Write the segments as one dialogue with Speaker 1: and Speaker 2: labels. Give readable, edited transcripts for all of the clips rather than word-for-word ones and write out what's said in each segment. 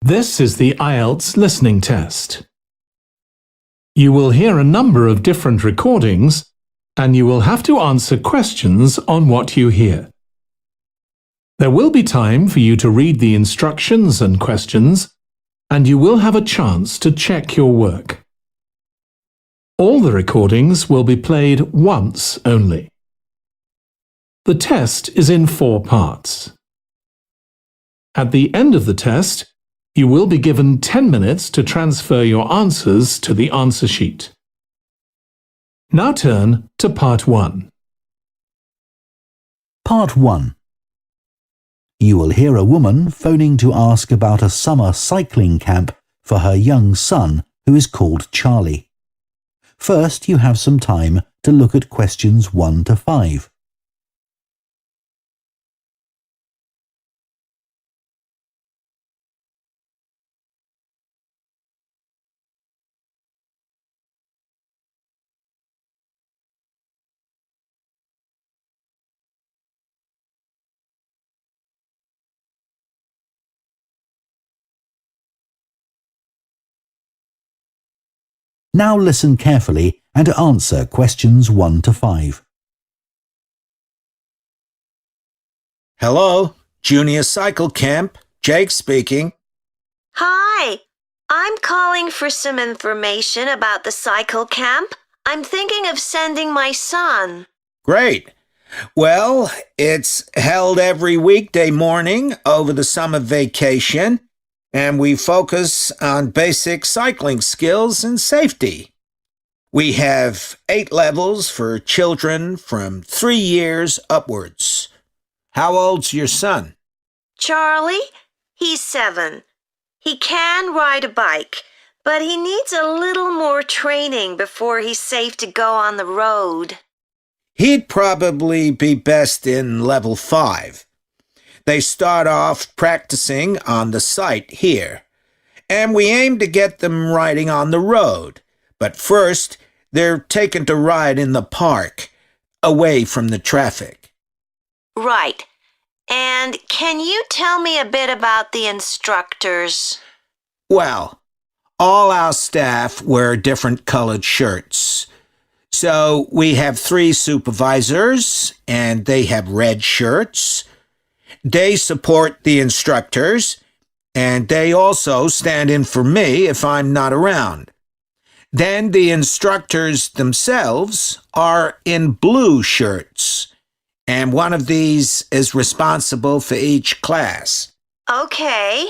Speaker 1: This is the IELTS listening test. You will hear a number of different recordings and you will have to answer questions on what you hear. There will be time for you to read the instructions and questions, and you will have a chance to check your work. All the recordings will be played once only. The test is in 4 parts. At the end of the test, you will be given 10 minutes to transfer your answers to the answer sheet. Now turn to Part 1.
Speaker 2: Part 1. You will hear a woman phoning to ask about a summer cycling camp for her young son who is called Charlie. First, you have some time to look at questions 1 to 5. Now listen carefully and answer questions 1 to 5.
Speaker 3: Hello, Junior Cycle Camp. Jake speaking.
Speaker 4: Hi, I'm calling for some information about the cycle camp. I'm thinking of sending my son.
Speaker 3: Great. Well, it's held every weekday morning over the summer vacation, and we focus on basic cycling skills and safety. We have 8 levels for children from 3 years upwards. How old's your son?
Speaker 4: Charlie, he's 7. He can ride a bike, but he needs a little more training before he's safe to go on the road.
Speaker 3: He'd probably be best in level 5. They start off practicing on the site here, and we aim to get them riding on the road. But first, they're taken to ride in the park, away from the traffic.
Speaker 4: Right. And can you tell me a bit about the instructors?
Speaker 3: Well, all our staff wear different colored shirts. So we have 3 supervisors, and they have red shirts. They support the instructors, and they also stand in for me if I'm not around. Then the instructors themselves are in blue shirts, and one of these is responsible for each class.
Speaker 4: Okay.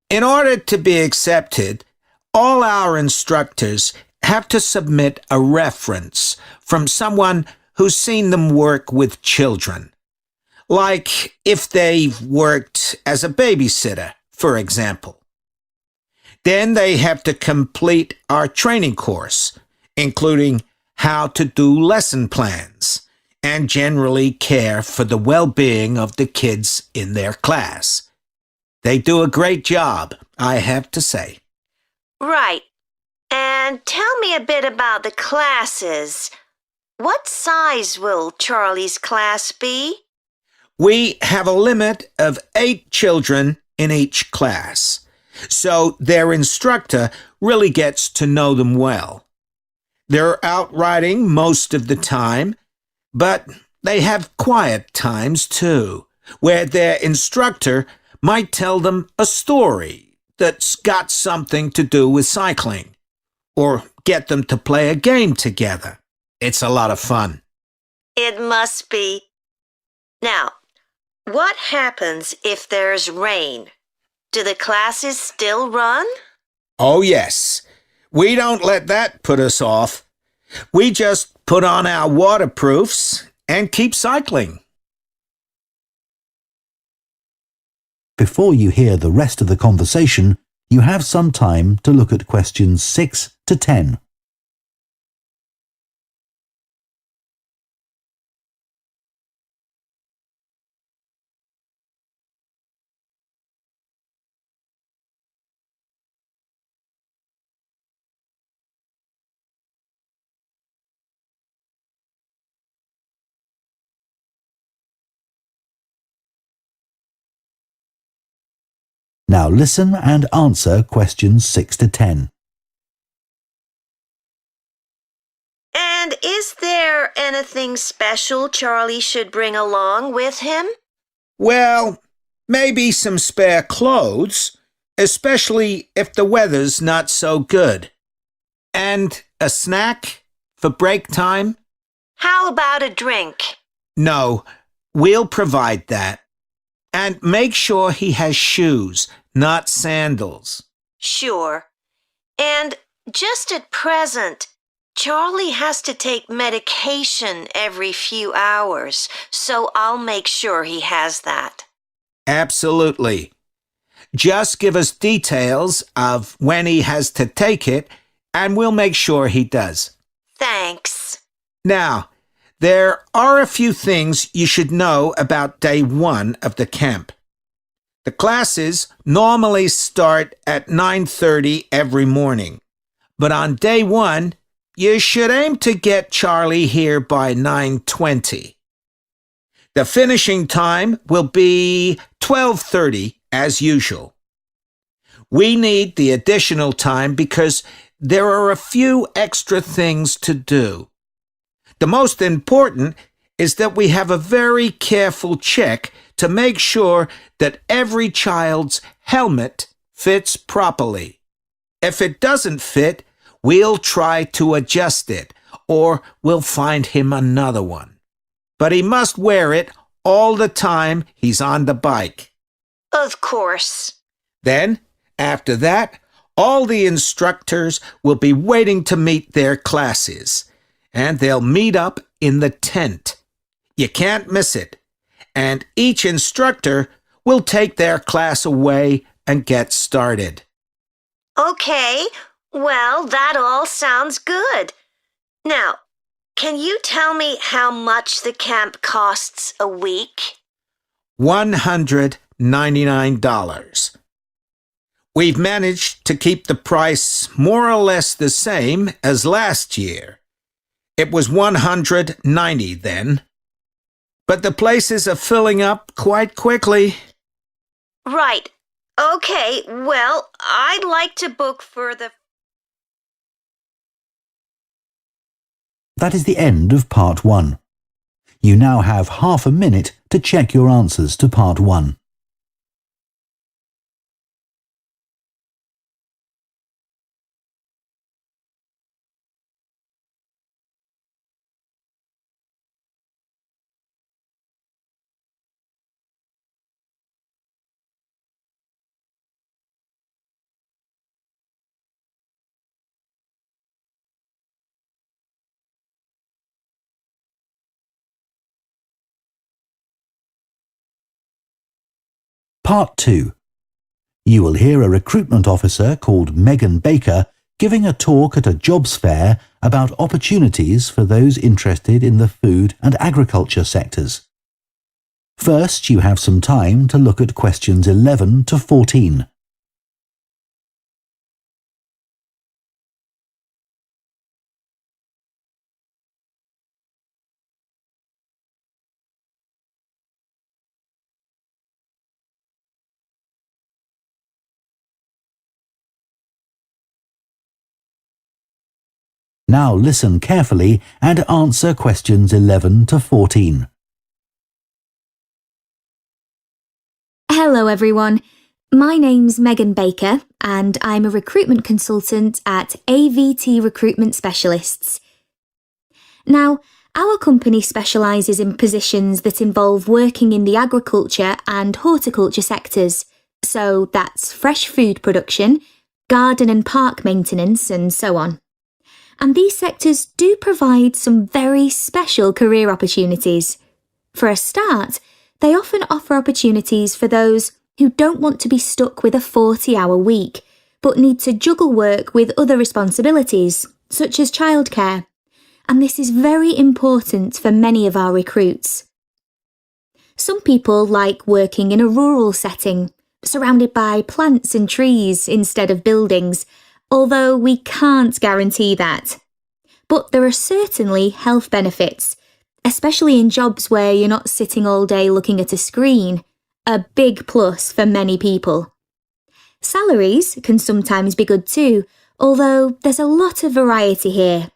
Speaker 3: In order to be accepted, all our instructors have to submit a reference from someone who's seen them work with children. Like if they've worked as a babysitter, for example. Then they have to complete our training course, including how to do lesson plans and generally care for the well-being of the kids in their class. They do a great job, I have to say.
Speaker 4: Right. And tell me a bit about the classes. What size will Charlie's class be?
Speaker 3: We have a limit of 8 children in each class, so their instructor really gets to know them well. They're out riding most of the time, but they have quiet times too, where their instructor might tell them a story that's got something to do with cycling, or get them to play a game together. It's a lot of fun.
Speaker 4: It must be. Now, what happens if there's rain? Do the classes still run?
Speaker 3: Oh, yes. We don't let that put us off. We just put on our waterproofs and keep cycling.
Speaker 2: Before you hear the rest of the conversation, you have some time to look at questions 6 to 10. Now listen and answer questions 6 to 10.
Speaker 4: And is there anything special Charlie should bring along with him?
Speaker 3: Well, maybe some spare clothes, especially if the weather's not so good. And a snack for break time?
Speaker 4: How about a drink?
Speaker 3: No, we'll provide that. And make sure he has shoes, not sandals.
Speaker 4: Sure. And just at present, Charlie has to take medication every few hours, so I'll make sure he has that.
Speaker 3: Absolutely. Just give us details of when he has to take it, and we'll make sure he does.
Speaker 4: Thanks.
Speaker 3: Now, there are a few things you should know about day 1 of the camp. The classes normally start at 9:30 every morning, but on day 1, you should aim to get Charlie here by 9:20. The finishing time will be 12:30 as usual. We need the additional time because there are a few extra things to do. The most important is that we have a very careful check to make sure that every child's helmet fits properly. If it doesn't fit, we'll try to adjust it, or we'll find him another one. But he must wear it all the time he's on the bike.
Speaker 4: Of course.
Speaker 3: Then, after that, all the instructors will be waiting to meet their classes, and they'll meet up in the tent. You can't miss it. And each instructor will take their class away and get started.
Speaker 4: Okay, well, that all sounds good. Now, can you tell me how much the camp costs a week?
Speaker 3: $199. We've managed to keep the price more or less the same as last year. It was $190 then. But the places are filling up quite quickly.
Speaker 4: Right. Okay, well, I'd like to book for the...
Speaker 2: That is the end of part 1. You now have half a minute to check your answers to part 1. Part 2. You will hear a recruitment officer called Megan Baker giving a talk at a jobs fair about opportunities for those interested in the food and agriculture sectors. First, you have some time to look at questions 11 to 14. Now listen carefully and answer questions 11 to 14.
Speaker 5: Hello everyone, my name's Megan Baker and I'm a recruitment consultant at AVT Recruitment Specialists. Now, our company specialises in positions that involve working in the agriculture and horticulture sectors, so that's fresh food production, garden and park maintenance and so on. And these sectors do provide some very special career opportunities. For a start, they often offer opportunities for those who don't want to be stuck with a 40-hour week, but need to juggle work with other responsibilities, such as childcare. And this is very important for many of our recruits. Some people like working in a rural setting, surrounded by plants and trees instead of buildings, although we can't guarantee that. But there are certainly health benefits, especially in jobs where you're not sitting all day looking at a screen, a big plus for many people. Salaries can sometimes be good too, although there's a lot of variety here.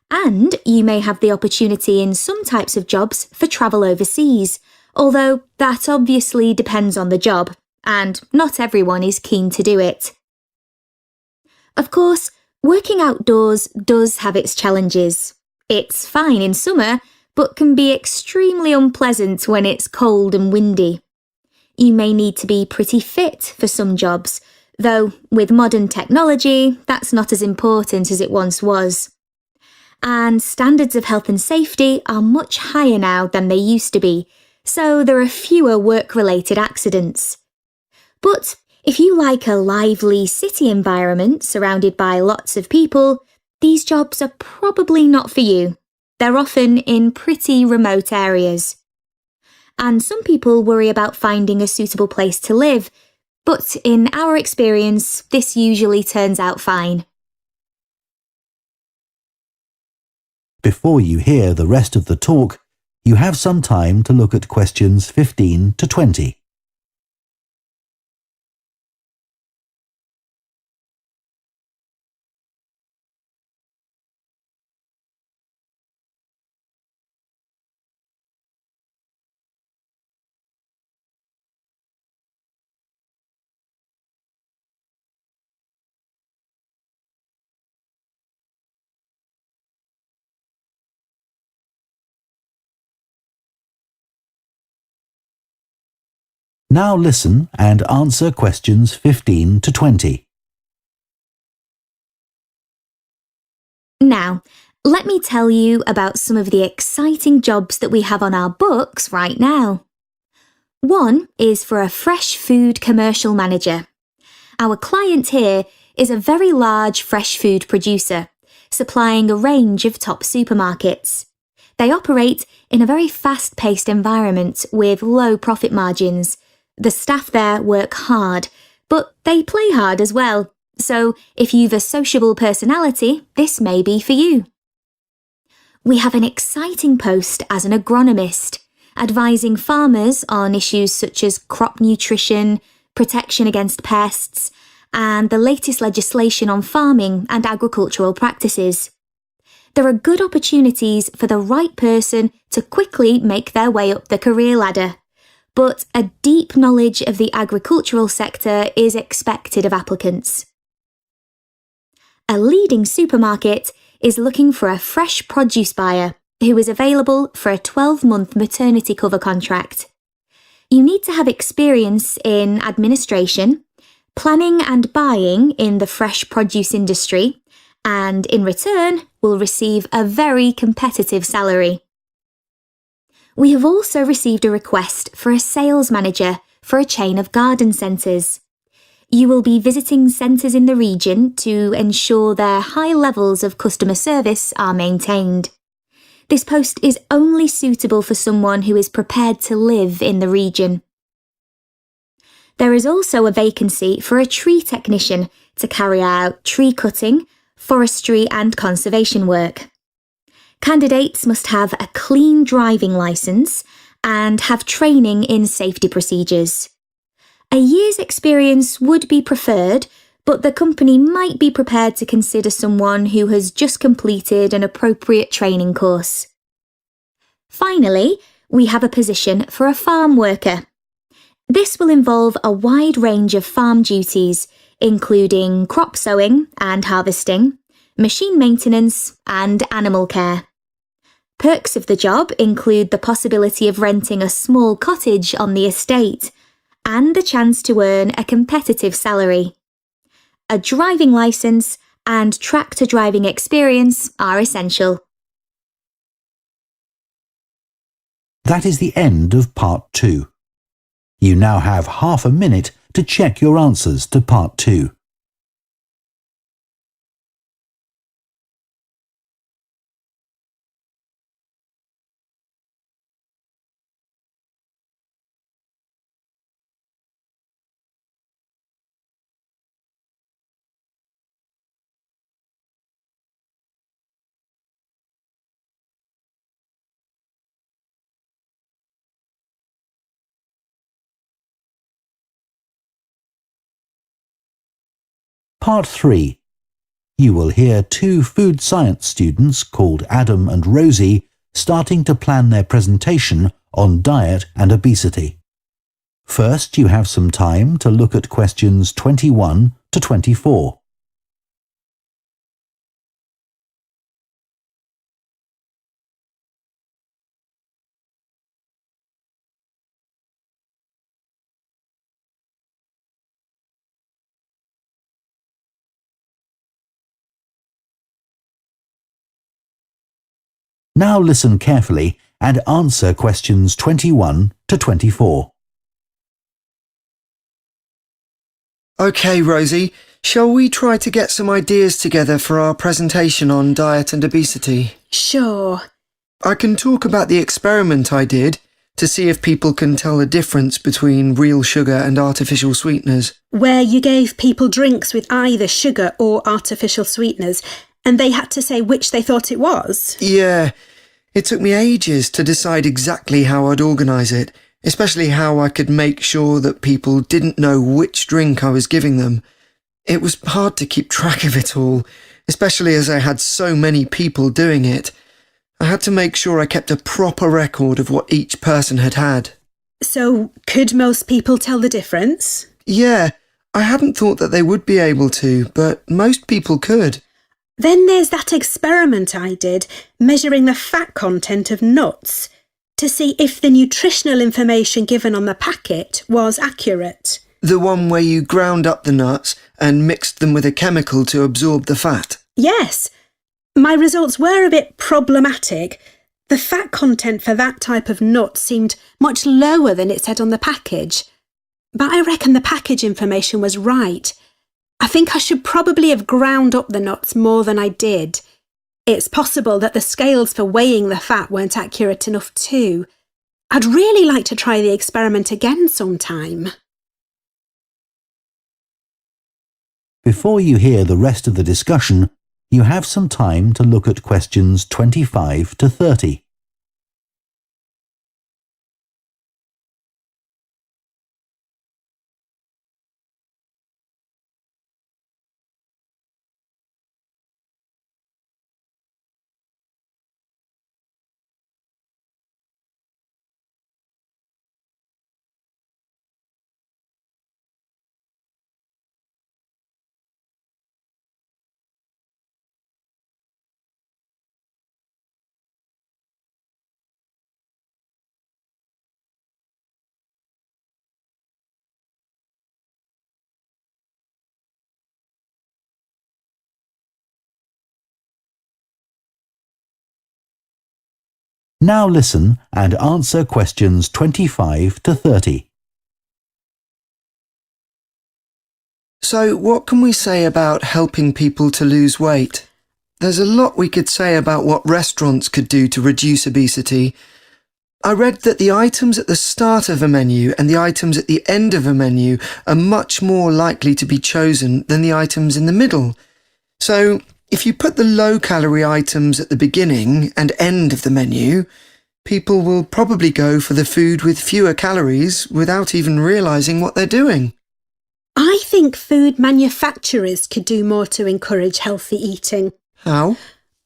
Speaker 5: And you may have the opportunity in some types of jobs for travel overseas, although that obviously depends on the job, and not everyone is keen to do it. Of course, working outdoors does have its challenges. It's fine in summer, but can be extremely unpleasant when it's cold and windy. You may need to be pretty fit for some jobs, though with modern technology, that's not as important as it once was. And standards of health and safety are much higher now than they used to be, so there are fewer work-related accidents. But if you like a lively city environment surrounded by lots of people, these jobs are probably not for you. They're often in pretty remote areas. And some people worry about finding a suitable place to live, but in our experience, this usually turns out fine.
Speaker 2: Before you hear the rest of the talk, you have some time to look at questions 15 to 20. Now listen and answer questions 15 to 20.
Speaker 5: Now, let me tell you about some of the exciting jobs that we have on our books right now. One is for a fresh food commercial manager. Our client here is a very large fresh food producer, supplying a range of top supermarkets. They operate in a very fast-paced environment with low profit margins. The staff there work hard, but they play hard as well. So if you've a sociable personality, this may be for you. We have an exciting post as an agronomist, advising farmers on issues such as crop nutrition, protection against pests, and the latest legislation on farming and agricultural practices. There are good opportunities for the right person to quickly make their way up the career ladder, but a deep knowledge of the agricultural sector is expected of applicants. A leading supermarket is looking for a fresh produce buyer who is available for a 12-month maternity cover contract. You need to have experience in administration, planning and buying in the fresh produce industry, and in return will receive a very competitive salary. We have also received a request for a sales manager for a chain of garden centres. You will be visiting centres in the region to ensure their high levels of customer service are maintained. This post is only suitable for someone who is prepared to live in the region. There is also a vacancy for a tree technician to carry out tree cutting, forestry and conservation work. Candidates must have a clean driving licence and have training in safety procedures. A year's experience would be preferred, but the company might be prepared to consider someone who has just completed an appropriate training course. Finally, we have a position for a farm worker. This will involve a wide range of farm duties, including crop sowing and harvesting, machine maintenance, and animal care. Perks of the job include the possibility of renting a small cottage on the estate and the chance to earn a competitive salary. A driving licence and tractor driving experience are essential.
Speaker 2: That is the end of part 2. You now have half a minute to check your answers to part 2. Part 3. You will hear two food science students called Adam and Rosie starting to plan their presentation on diet and obesity. First, you have some time to look at questions 21 to 24. Now listen carefully and answer questions 21 to 24.
Speaker 6: OK, Rosie, shall we try to get some ideas together for our presentation on diet and obesity?
Speaker 7: Sure.
Speaker 6: I can talk about the experiment I did to see if people can tell the difference between real sugar and artificial sweeteners.
Speaker 7: Where you gave people drinks with either sugar or artificial sweeteners, and they had to say which they thought it was?
Speaker 6: Yeah, it took me ages to decide exactly how I'd organise it, especially how I could make sure that people didn't know which drink I was giving them. It was hard to keep track of it all, especially as I had so many people doing it. I had to make sure I kept a proper record of what each person had had.
Speaker 7: So, could most people tell the difference?
Speaker 6: Yeah, I hadn't thought that they would be able to, but most people could.
Speaker 7: Then there's that experiment I did, measuring the fat content of nuts, to see if the nutritional information given on the packet was accurate.
Speaker 6: The one where you ground up the nuts and mixed them with a chemical to absorb the fat?
Speaker 7: Yes. My results were a bit problematic. The fat content for that type of nut seemed much lower than it said on the package. But I reckon the package information was right. I think I should probably have ground up the nuts more than I did. It's possible that the scales for weighing the fat weren't accurate enough too. I'd really like to try the experiment again sometime.
Speaker 2: Before you hear the rest of the discussion, you have some time to look at questions 25 to 30. Now listen and answer questions 25 to 30.
Speaker 6: So, what can we say about helping people to lose weight? There's a lot we could say about what restaurants could do to reduce obesity. I read that the items at the start of a menu and the items at the end of a menu are much more likely to be chosen than the items in the middle. So, if you put the low-calorie items at the beginning and end of the menu, people will probably go for the food with fewer calories without even realising what they're doing.
Speaker 7: I think food manufacturers could do more to encourage healthy eating.
Speaker 6: How?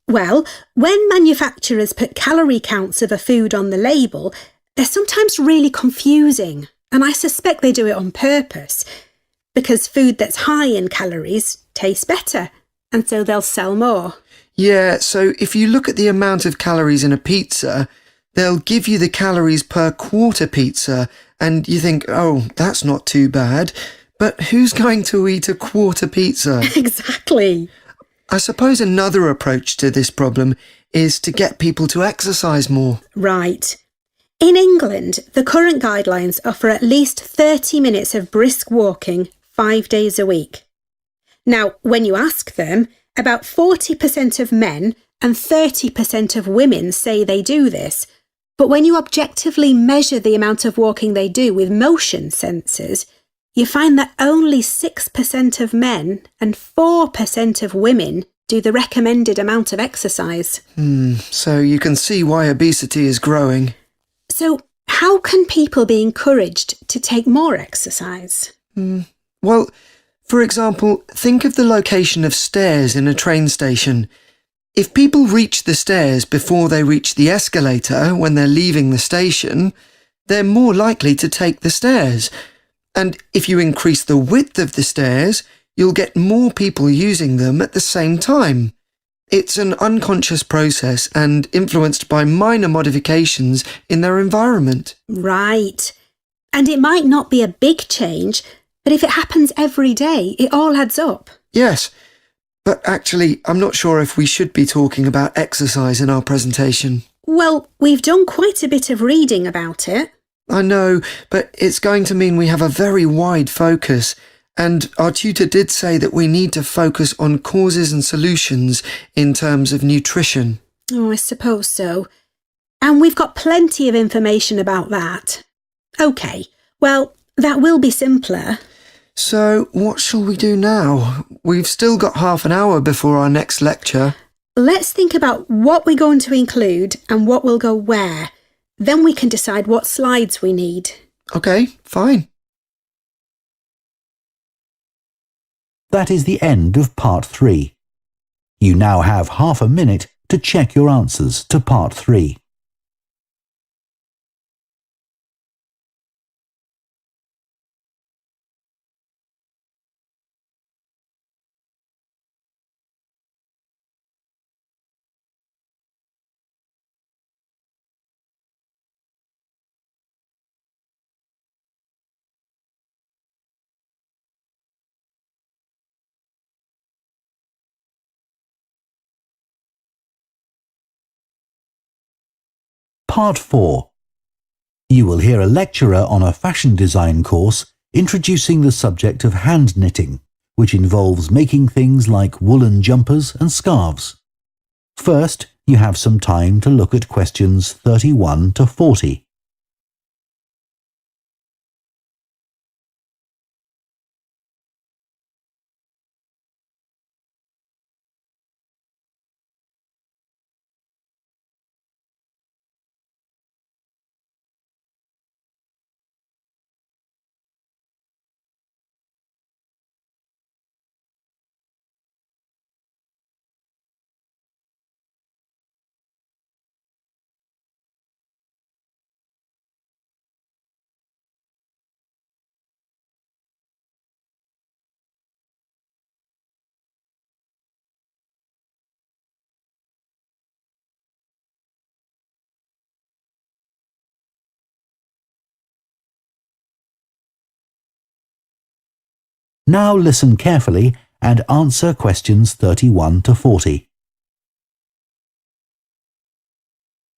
Speaker 7: Well, when manufacturers put calorie counts of a food on the label, they're sometimes really confusing, and I suspect they do it on purpose, because food that's high in calories tastes better, and so they'll sell more.
Speaker 6: Yeah, so if you look at the amount of calories in a pizza, they'll give you the calories per quarter pizza, and you think, oh, that's not too bad. But who's going to eat a quarter pizza?
Speaker 7: Exactly.
Speaker 6: I suppose another approach to this problem is to get people to exercise more.
Speaker 7: Right. In England, the current guidelines offer at least 30 minutes of brisk walking 5 days a week. Now, when you ask them, about 40% of men and 30% of women say they do this. But when you objectively measure the amount of walking they do with motion sensors, you find that only 6% of men and 4% of women do the recommended amount of exercise.
Speaker 6: So you can see why obesity is growing.
Speaker 7: So how can people be encouraged to take more exercise?
Speaker 6: Well, For example, think of the location of stairs in a train station. If people reach the stairs before they reach the escalator when they're leaving the station, they're more likely to take the stairs. And if you increase the width of the stairs, you'll get more people using them at the same time. It's an unconscious process and influenced by minor modifications in their environment.
Speaker 7: Right. And it might not be a big change, but if it happens every day, it all adds up.
Speaker 6: Yes, but actually, I'm not sure if we should be talking about exercise in our presentation.
Speaker 7: Well, we've done quite a bit of reading about it.
Speaker 6: I know, but it's going to mean we have a very wide focus, and our tutor did say that we need to focus on causes and solutions in terms of nutrition.
Speaker 7: Oh, I suppose so. And we've got plenty of information about that. OK, well, that will be simpler.
Speaker 6: So, what shall we do now? We've still got half an hour before our next lecture.
Speaker 7: Let's think about what we're going to include and what will go where. Then we can decide what slides we need.
Speaker 6: OK, fine.
Speaker 2: That is the end of part 3. You now have half a minute to check your answers to part 3. Part 4. You will hear a lecturer on a fashion design course introducing the subject of hand knitting, which involves making things like woolen jumpers and scarves. First, you have some time to look at questions 31 to 40. Now listen carefully and answer questions 31 to 40.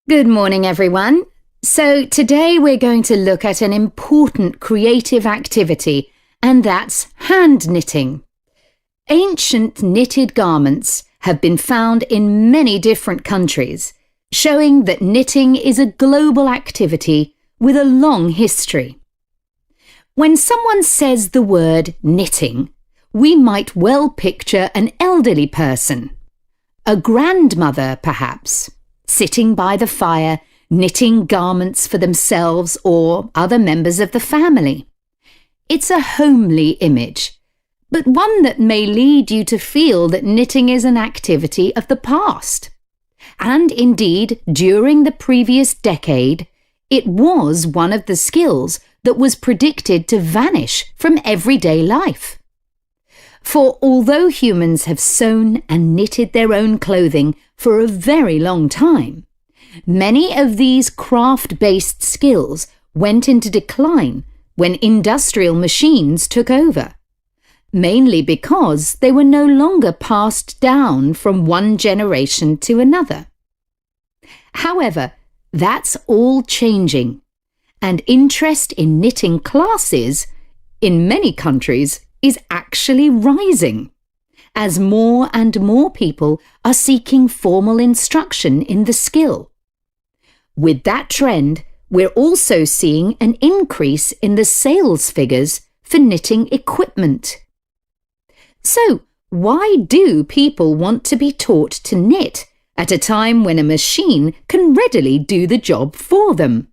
Speaker 8: Good morning, everyone. So today we're going to look at an important creative activity, and that's hand knitting. Ancient knitted garments have been found in many different countries, showing that knitting is a global activity with a long history. When someone says the word knitting, we might well picture an elderly person, a grandmother perhaps, sitting by the fire, knitting garments for themselves or other members of the family. It's a homely image, but one that may lead you to feel that knitting is an activity of the past. And indeed, during the previous decade, it was one of the skills that was predicted to vanish from everyday life. For although humans have sewn and knitted their own clothing for a very long time, many of these craft-based skills went into decline when industrial machines took over, mainly because they were no longer passed down from one generation to another. However, that's all changing, and interest in knitting classes in many countries is actually rising, as more and more people are seeking formal instruction in the skill. With that trend, we're also seeing an increase in the sales figures for knitting equipment. So, why do people want to be taught to knit at a time when a machine can readily do the job for them?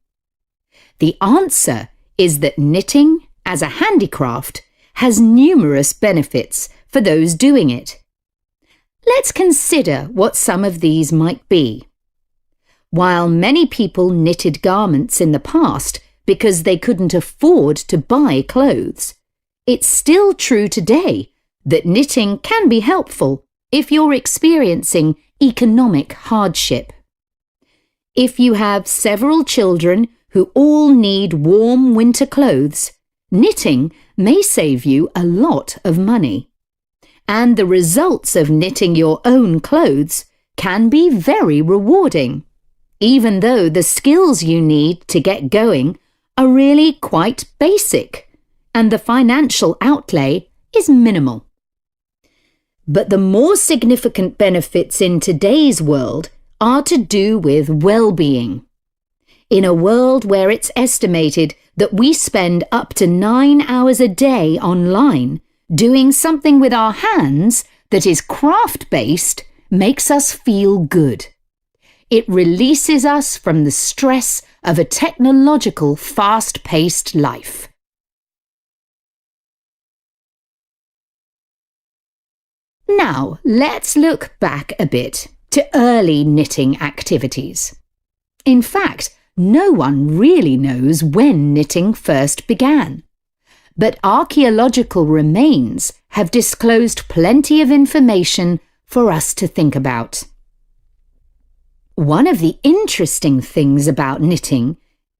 Speaker 8: The answer is that knitting, as a handicraft, has numerous benefits for those doing it. Let's consider what some of these might be. While many people knitted garments in the past because they couldn't afford to buy clothes, it's still true today that knitting can be helpful if you're experiencing economic hardship. If you have several children who all need warm winter clothes, knitting may save you a lot of money. And the results of knitting your own clothes can be very rewarding, even though the skills you need to get going are really quite basic and the financial outlay is minimal. But the more significant benefits in today's world are to do with well-being. In a world where it's estimated that we spend up to 9 hours a day online, doing something with our hands that is craft-based makes us feel good. It releases us from the stress of a technological, fast-paced life. Now, let's look back a bit to early knitting activities. In fact, no one really knows when knitting first began, but archaeological remains have disclosed plenty of information for us to think about. One of the interesting things about knitting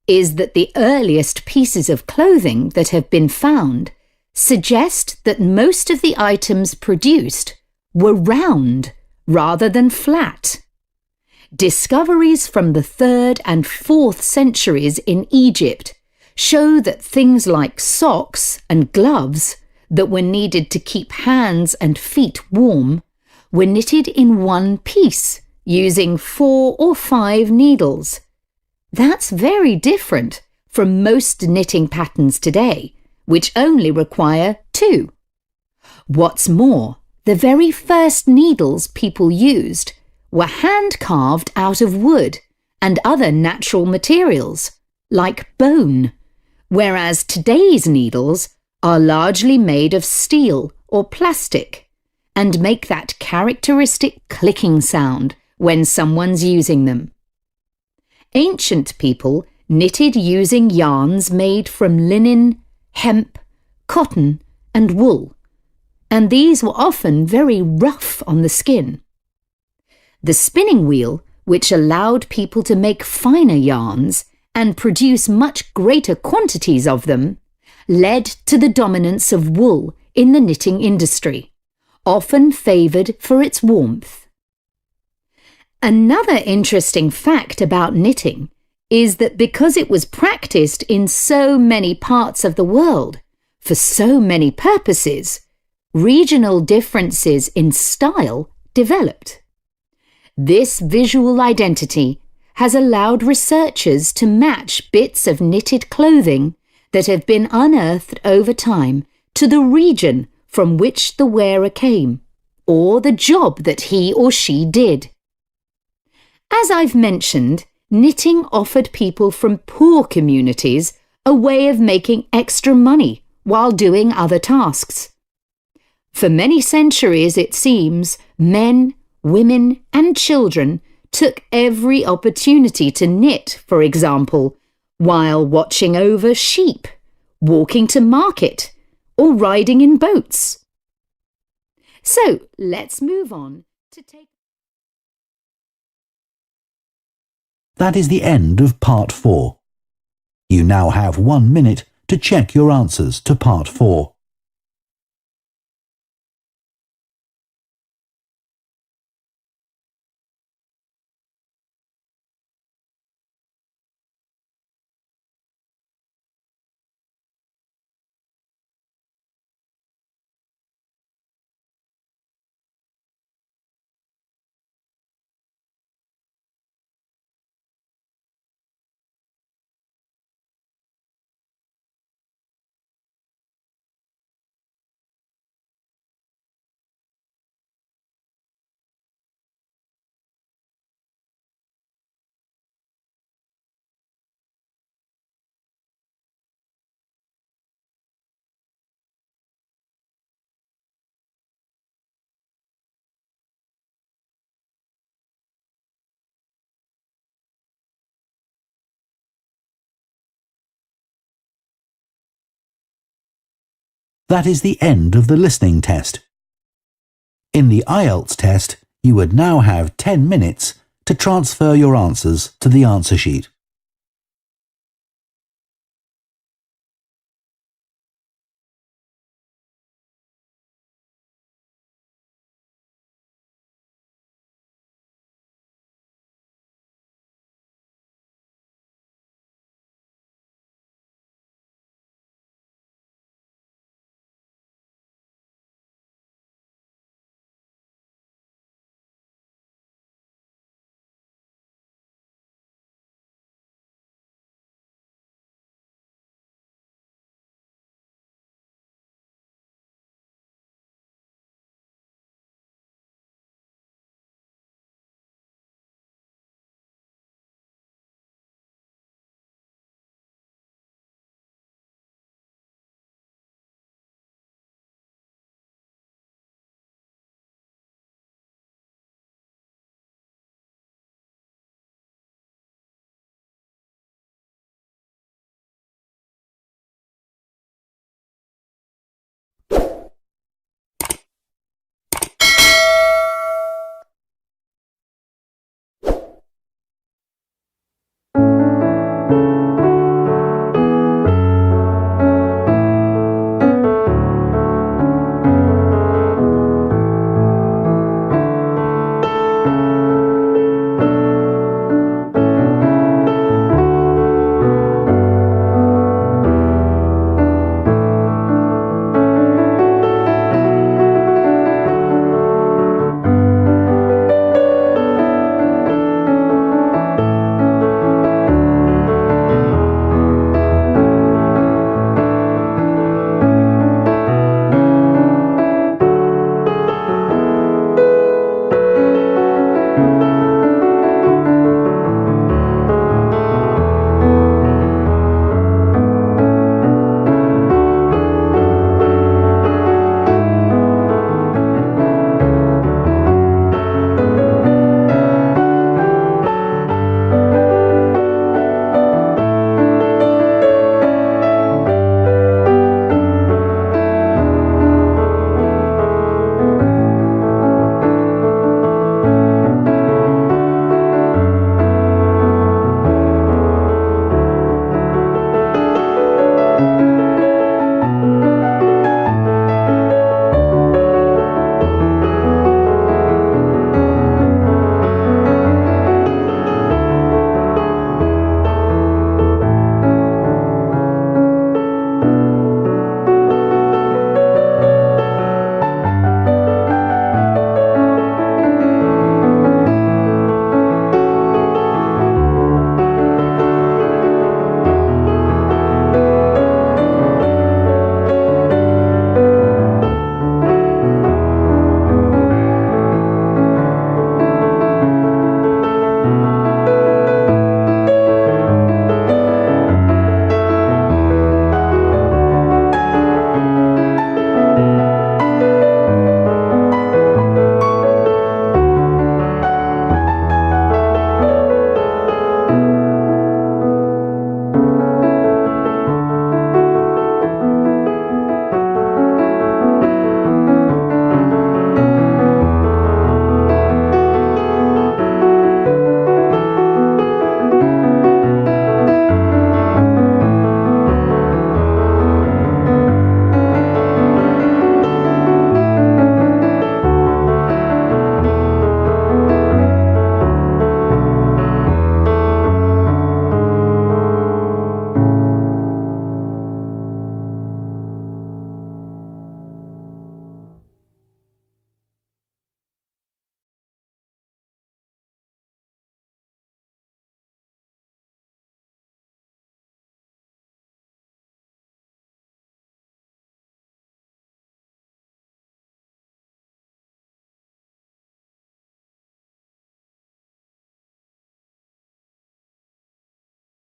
Speaker 8: is that the earliest pieces of clothing that have been found suggest that most of the items produced were round rather than flat. Discoveries from the 3rd and 4th centuries in Egypt show that things like socks and gloves that were needed to keep hands and feet warm were knitted in one piece using 4 or 5 needles. That's very different from most knitting patterns today, which only require 2. What's more, the very first needles people used were hand-carved out of wood and other natural materials, like bone, whereas today's needles are largely made of steel or plastic and make that characteristic clicking sound when someone's using them. Ancient people knitted using yarns made from linen, hemp, cotton, and wool, and these were often very rough on the skin. The spinning wheel, which allowed people to make finer yarns and produce much greater quantities of them, led to the dominance of wool in the knitting industry, often favoured for its warmth. Another interesting fact about knitting is that because it was practiced in so many parts of the world, for so many purposes, regional differences in style developed. This visual identity has allowed researchers to match bits of knitted clothing that have been unearthed over time to the region from which the wearer came, or the job that he or she did. As I've mentioned, knitting offered people from poor communities a way of making extra money while doing other tasks. For many centuries, it seems, men, women, and children took every opportunity to knit, for example, while watching over sheep, walking to market, or riding in boats. So let's move on to take...
Speaker 2: That is the end of part 4. You now have 1 minute to check your answers to part 4. That is the end of the listening test. In the IELTS test, you would now have 10 minutes to transfer your answers to the answer sheet.